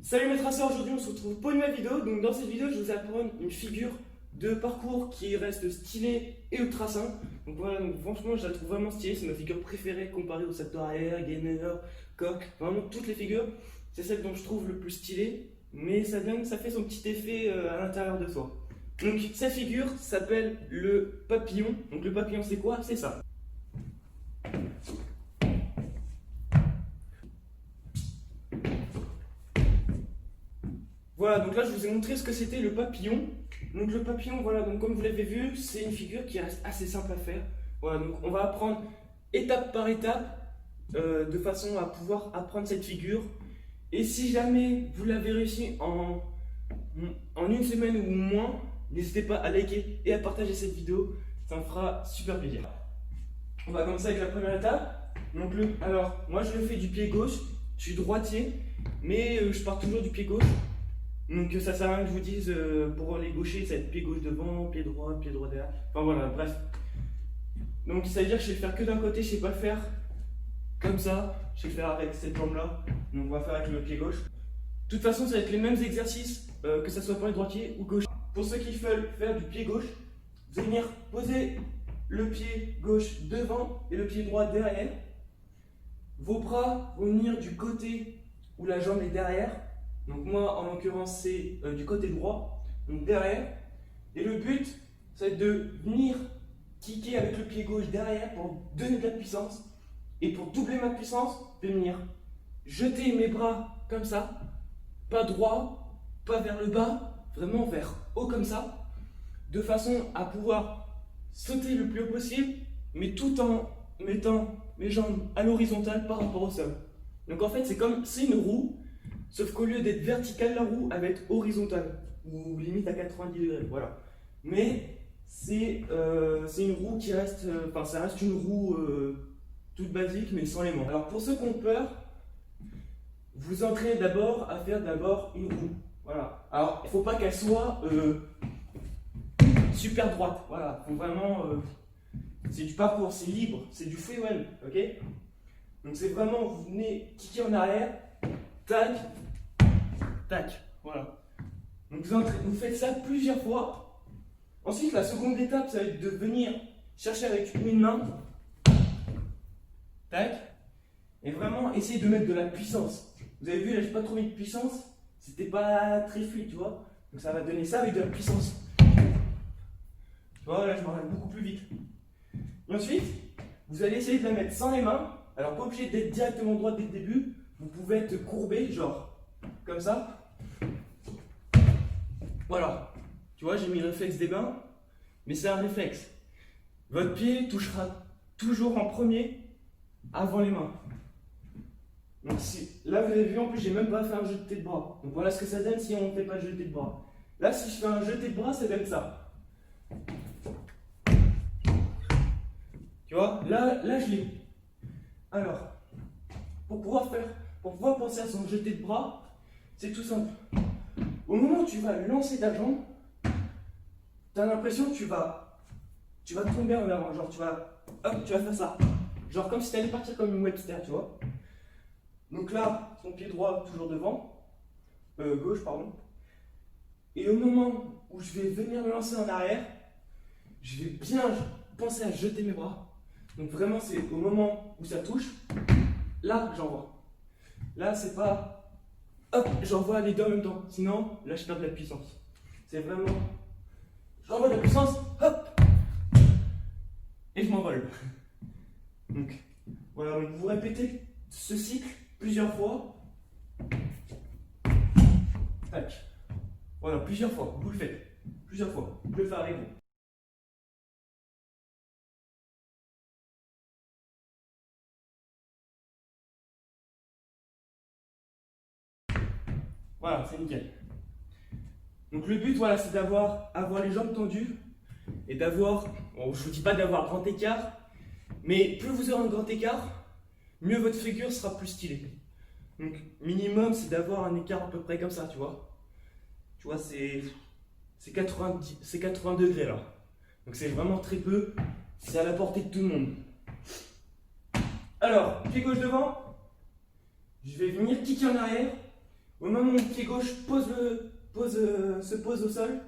Salut mes traceurs, aujourd'hui on se retrouve pour une nouvelle vidéo. Donc dans cette vidéo je vais vous apprendre une figure de parcours qui reste stylée et ultra simple. Donc voilà, donc franchement je la trouve vraiment stylée, c'est ma figure préférée comparée au salto arrière, gainer, coq, vraiment toutes les figures. C'est celle dont je trouve le plus stylée, mais ça fait son petit effet à l'intérieur de soi. Donc cette figure s'appelle le papillon. Donc le papillon c'est quoi? C'est ça. Voilà, donc là je vous ai montré ce que c'était le papillon. Donc le papillon, voilà, donc comme vous l'avez vu, c'est une figure qui reste assez simple à faire. Voilà, donc on va apprendre étape par étape de façon à pouvoir apprendre cette figure. Et si jamais vous l'avez réussi en une semaine ou moins, n'hésitez pas à liker et à partager cette vidéo, ça me fera super plaisir. On va commencer avec la première étape. Donc alors, moi je le fais du pied gauche, je suis droitier, mais je pars toujours du pied gauche. Donc ça sert à rien que je vous dise pour les gauchers, ça va être pied gauche devant, pied droit derrière. Enfin voilà, bref. Donc ça veut dire que je sais le faire que d'un côté, je sais pas le faire comme ça, je sais le faire avec cette jambe là. Donc on va faire avec le pied gauche. De toute façon, ça va être les mêmes exercices, que ça soit pour les droitiers ou gauche. Pour ceux qui veulent faire du pied gauche, vous allez venir poser le pied gauche devant et le pied droit derrière. Vos bras vont venir du côté où la jambe est derrière. Donc moi, en l'occurrence, c'est du côté droit, donc derrière. Et le but, ça va être de venir kicker avec le pied gauche derrière pour donner de la puissance. Et pour doubler ma puissance, je vais venir jeter mes bras comme ça, pas droit, pas vers le bas, vraiment vers haut comme ça, de façon à pouvoir sauter le plus haut possible, mais tout en mettant mes jambes à l'horizontale par rapport au sol. Donc en fait, c'est une roue. Sauf qu'au lieu d'être verticale, la roue, elle va être horizontale, ou limite à 90 degrés, voilà. Mais c'est une roue qui reste, ça reste une roue toute basique, mais sans les mains. Alors pour ceux qui ont peur, vous entraînez d'abord à faire une roue, voilà. Alors il ne faut pas qu'elle soit super droite, voilà. Faut vraiment, c'est du parcours, c'est libre, c'est du freewheel, ok? Donc c'est vraiment, vous venez kicker en arrière, tac, tac, voilà. Donc vous faites ça plusieurs fois. Ensuite, la seconde étape, ça va être de venir chercher avec une main, tac, et vraiment essayer de mettre de la puissance. Vous avez vu, là, j'ai pas trop mis de puissance, c'était pas très fluide, tu vois. Donc ça va donner ça avec de la puissance. Tu vois, là, je m'arrête beaucoup plus vite. Et ensuite, vous allez essayer de la mettre sans les mains. Alors, pas obligé d'être directement droit dès le début. Vous pouvez être courbé, genre comme ça. Voilà. Tu vois, j'ai mis le réflexe des mains, mais c'est un réflexe. Votre pied touchera toujours en premier avant les mains. Donc là, vous avez vu, en plus, j'ai même pas fait un jeté de bras. Donc voilà ce que ça donne si on ne fait pas de jeté de bras. Là, si je fais un jeté de bras, ça donne ça. Tu vois, là, je l'ai. Alors, pour pouvoir penser à son jeté de bras, c'est tout simple. Au moment où tu vas lancer ta jambe, tu as l'impression que tu vas tomber en avant. Genre, tu vas faire ça. Genre, comme si tu allais partir comme une Webster, tu vois. Donc là, ton pied droit toujours devant, gauche, pardon. Et au moment où je vais venir me lancer en arrière, je vais bien penser à jeter mes bras. Donc vraiment, c'est au moment où ça touche, là, j'envoie. Là, c'est pas, hop, j'envoie les deux en même temps. Sinon, là, je perds de la puissance. C'est vraiment, j'envoie de la puissance, hop, et je m'envole. Donc, voilà, donc vous répétez ce cycle plusieurs fois. Tac. Voilà, plusieurs fois, vous le faites. Plusieurs fois, je le fais avec vous. Voilà, c'est nickel. Donc le but, voilà, c'est avoir les jambes tendues et d'avoir, bon, je vous dis pas d'avoir grand écart, mais plus vous aurez un grand écart, mieux votre figure sera plus stylée. Donc minimum, c'est d'avoir un écart à peu près comme ça, tu vois. Tu vois, c'est 80 degrés là. Donc c'est vraiment très peu, c'est à la portée de tout le monde. Alors, pied gauche devant, je vais venir kicker en arrière Au moment où mon pied gauche se pose au sol,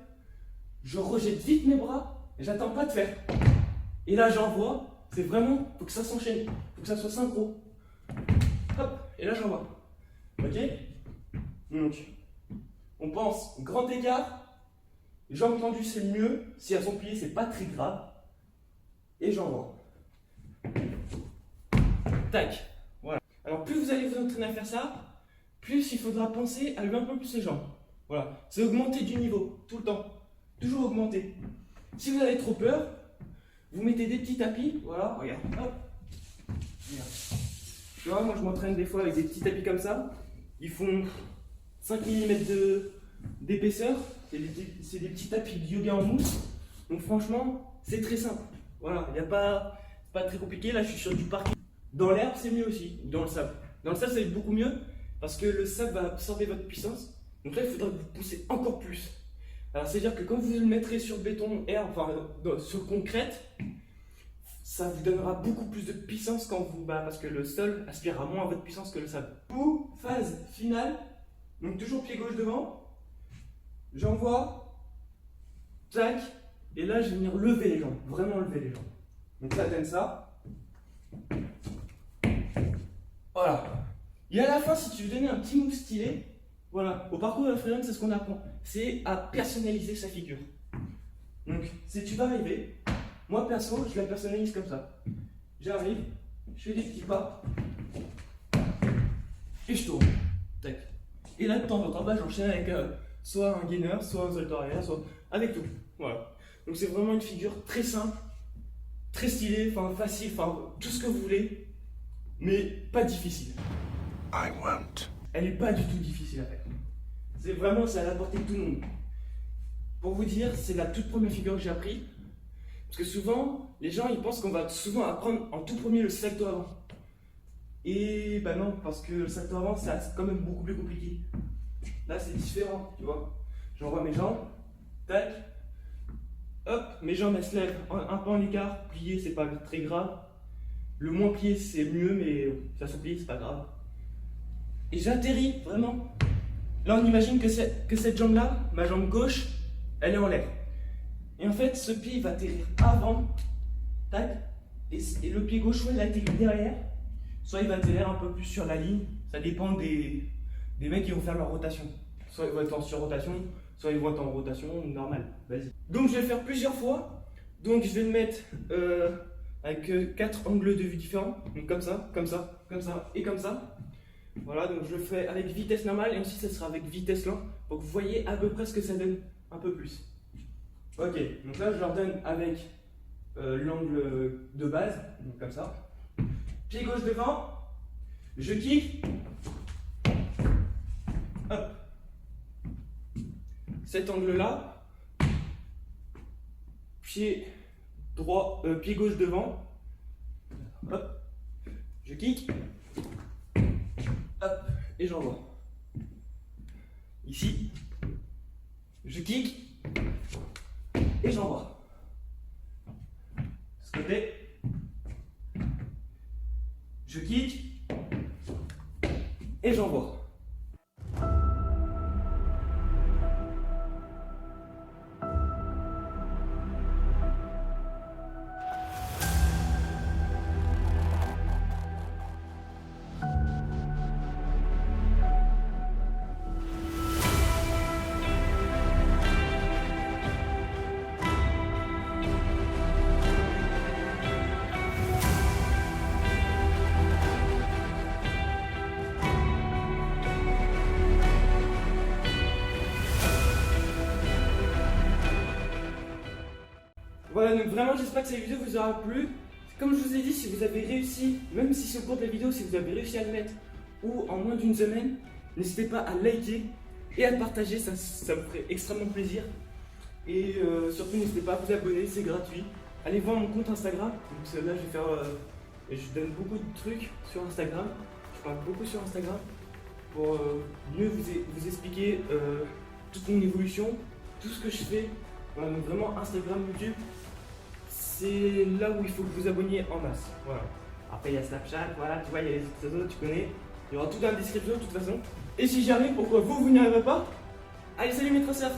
je rejette vite mes bras et j'attends pas de faire. Et là j'envoie, c'est vraiment, faut que ça s'enchaîne, faut que ça soit synchro. Hop, et là j'envoie. Ok? Donc, on pense grand écart, jambes tendues c'est le mieux, si elles sont pliées c'est pas très grave. Et j'envoie. Tac, voilà. Alors plus vous allez vous entraîner à faire ça, plus il faudra penser à lever un peu plus les jambes. Voilà, c'est augmenter du niveau, tout le temps. Toujours augmenter. Si vous avez trop peur, vous mettez des petits tapis, voilà, regarde, hop. Regarde. Tu vois, moi je m'entraîne des fois avec des petits tapis comme ça. Ils font 5 mm d'épaisseur. C'est des petits tapis de yoga en mousse. Donc franchement, c'est très simple. Voilà, il n'y a pas, c'est pas très compliqué. Là, je suis sur du parquet. Dans l'herbe, c'est mieux aussi, ou dans le sable. Dans le sable, c'est beaucoup mieux parce que le sable va absorber votre puissance. Donc là, il faudra que vous poussez encore plus. Alors, c'est-à-dire que quand vous le mettrez sur béton, herbe, enfin sur concrète, ça vous donnera beaucoup plus de puissance quand vous, parce que le sol aspirera moins à votre puissance que le sable. Ou phase finale, donc toujours pied gauche devant, j'envoie, tac, et là je vais venir lever les jambes, vraiment lever les jambes. Donc ça donne ça. Voilà. Et à la fin, si tu veux donner un petit move stylé, voilà, au parcours de la freerun, c'est ce qu'on apprend, c'est à personnaliser sa figure. Donc, si tu vas arriver, moi perso, je la personnalise comme ça. J'arrive, je fais des petits pas, et je tourne. Tac. Et là, de temps en temps, j'enchaîne avec soit un gainer, soit un salto arrière, soit avec tout. Voilà. Donc, c'est vraiment une figure très simple, très stylée, enfin facile, enfin tout ce que vous voulez, mais pas difficile. I won't. Elle n'est pas du tout difficile à faire. C'est vraiment, c'est à la portée de tout le monde. Pour vous dire, c'est la toute première figure que j'ai appris. Parce que souvent, les gens ils pensent qu'on va souvent apprendre en tout premier le salto avant. Et bah non, parce que le salto avant, c'est quand même beaucoup plus compliqué. Là, c'est différent, tu vois. J'envoie mes jambes, tac, hop, mes jambes elles se lèvent un peu en écart, pliées, c'est pas très grave. Le moins plié, c'est mieux, mais ça s'oublie, c'est pas grave. Et j'atterris, vraiment. Là, on imagine que cette jambe-là, ma jambe gauche, elle est en l'air. Et en fait, ce pied il va atterrir avant, tac, et le pied gauche, soit il atterrit derrière, soit il va atterrir un peu plus sur la ligne. Ça dépend des mecs qui vont faire leur rotation. Soit ils vont être en surrotation, soit ils vont être en rotation normale. Vas-y. Donc, je vais le faire plusieurs fois. Donc, je vais le mettre avec 4 angles de vue différents. Donc, comme ça, comme ça, comme ça et comme ça. Voilà, donc je le fais avec vitesse normale et ensuite ça sera avec vitesse lente pour que vous voyez à peu près ce que ça donne un peu plus. Ok, donc là je leur donne avec l'angle de base, donc comme ça. Pied gauche devant, je kick. Hop. Cet angle là, pied gauche devant, hop, je kick. Hop, et j'envoie. Ici, je kick et j'envoie. Ce côté, je kick et j'envoie. Voilà, donc vraiment j'espère que cette vidéo vous aura plu. Comme je vous ai dit, si vous avez réussi, même si c'est au cours de la vidéo, si vous avez réussi à le mettre ou en moins d'une semaine, n'hésitez pas à liker et à partager, ça me ferait extrêmement plaisir. Et surtout n'hésitez pas à vous abonner, c'est gratuit. Allez voir mon compte Instagram, donc là je donne beaucoup de trucs sur Instagram. Je parle beaucoup sur Instagram pour mieux vous expliquer toute mon évolution, tout ce que je fais. Voilà, donc vraiment Instagram, YouTube, c'est là où il faut que vous abonniez en masse. Voilà. Après il y a Snapchat, voilà, tu vois, il y a les autres réseaux, tu connais. Il y aura tout dans la description de toute façon. Et si j'y arrive, pourquoi vous n'y arriverez pas? Allez, salut mes traceurs!